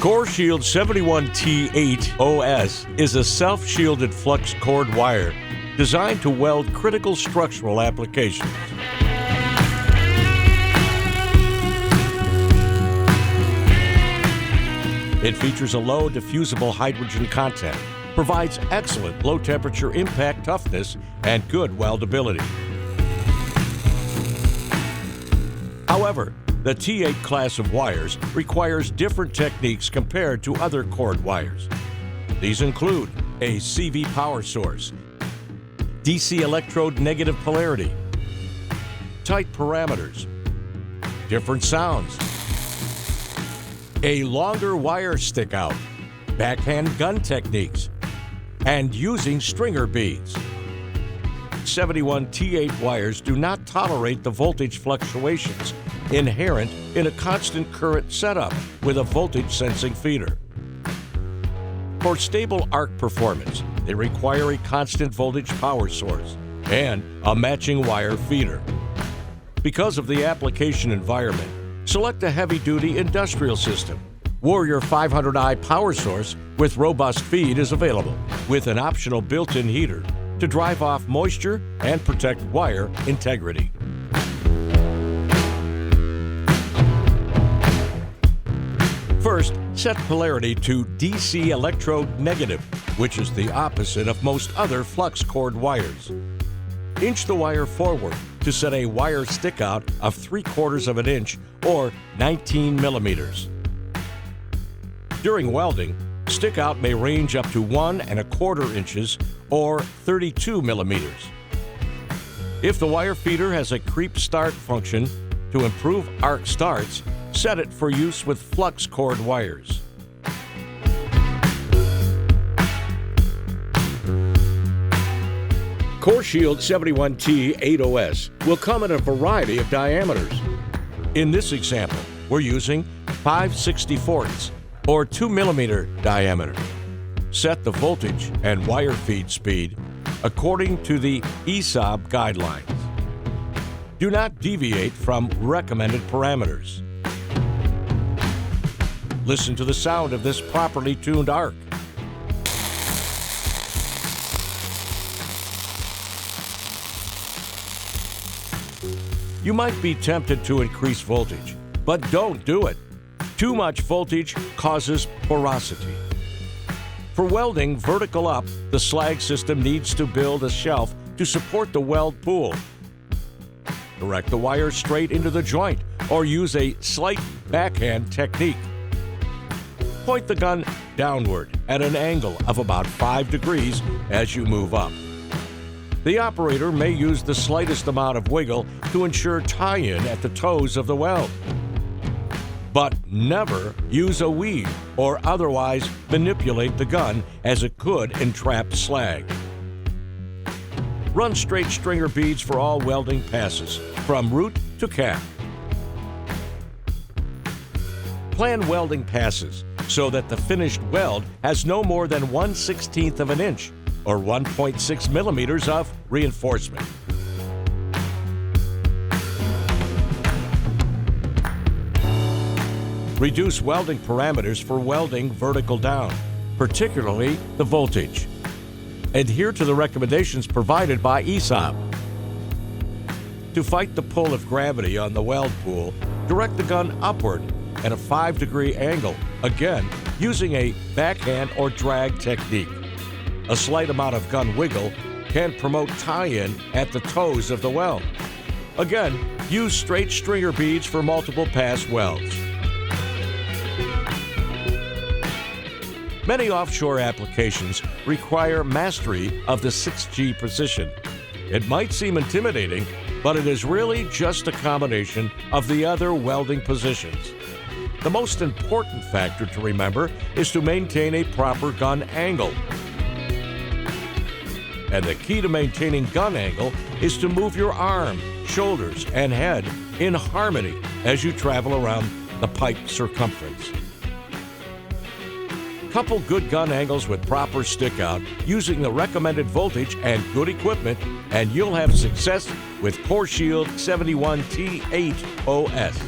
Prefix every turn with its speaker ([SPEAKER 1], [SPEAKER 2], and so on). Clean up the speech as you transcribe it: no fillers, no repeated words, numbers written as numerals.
[SPEAKER 1] Coreshield 71T-8 OS is a self-shielded flux-cored wire designed to weld critical structural applications. It features a low diffusible hydrogen content, provides excellent low-temperature impact toughness, and good weldability. However, the T8 class of wires requires different techniques compared to other cord wires. These include a CV power source, DC electrode negative polarity, tight parameters, different sounds, a longer wire stick out, backhand gun techniques, and using stringer beads. 71T8 wires do not tolerate the voltage fluctuations inherent in a constant current setup with a voltage sensing feeder. For stable arc performance, they require a constant voltage power source and a matching wire feeder. Because of the application environment, select a heavy-duty industrial system. Warrior 500i power source with robust feed is available, with an optional built-in heater to drive off moisture and protect wire integrity. First, set polarity to DC electrode negative, which is the opposite of most other flux-cored wires. Inch the wire forward to set a wire stick out of 3/4 of an inch or 19 millimeters. During welding, stick out may range up to 1¼ inches or 32 millimeters. If the wire feeder has a creep start function to improve arc starts, set it for use with flux-cored wires. Coreshield 71T-8 OS will come in a variety of diameters. In this example, we're using 5/64 or 2 millimeter diameter. Set the voltage and wire feed speed according to the ESAB guidelines. Do not deviate from recommended parameters. Listen to the sound of this properly tuned arc. You might be tempted to increase voltage, but don't do it. Too much voltage causes porosity. For welding vertical up, the slag system needs to build a shelf to support the weld pool. Direct the wire straight into the joint or use a slight backhand technique. Point the gun downward at an angle of about 5 degrees as you move up. The operator may use the slightest amount of wiggle to ensure tie-in at the toes of the weld. But never use a weave or otherwise manipulate the gun, as it could entrap slag. Run straight stringer beads for all welding passes, from root to cap. Plan welding passes so that the finished weld has no more than 1/16 of an inch or 1.6 millimeters of reinforcement. Reduce welding parameters for welding vertical down, particularly the voltage. Adhere to the recommendations provided by ESAB. To fight the pull of gravity on the weld pool, direct the gun upward at a 5-degree angle, again using a backhand or drag technique. A slight amount of gun wiggle can promote tie-in at the toes of the weld. Again, use straight stringer beads for multiple pass welds. Many offshore applications require mastery of the 6G position. It might seem intimidating, but it is really just a combination of the other welding positions. The most important factor to remember is to maintain a proper gun angle. And the key to maintaining gun angle is to move your arm, shoulders, and head in harmony as you travel around the pipe circumference. Couple good gun angles with proper stick out using the recommended voltage and good equipment, and you'll have success with Coreshield 71T-8 OS.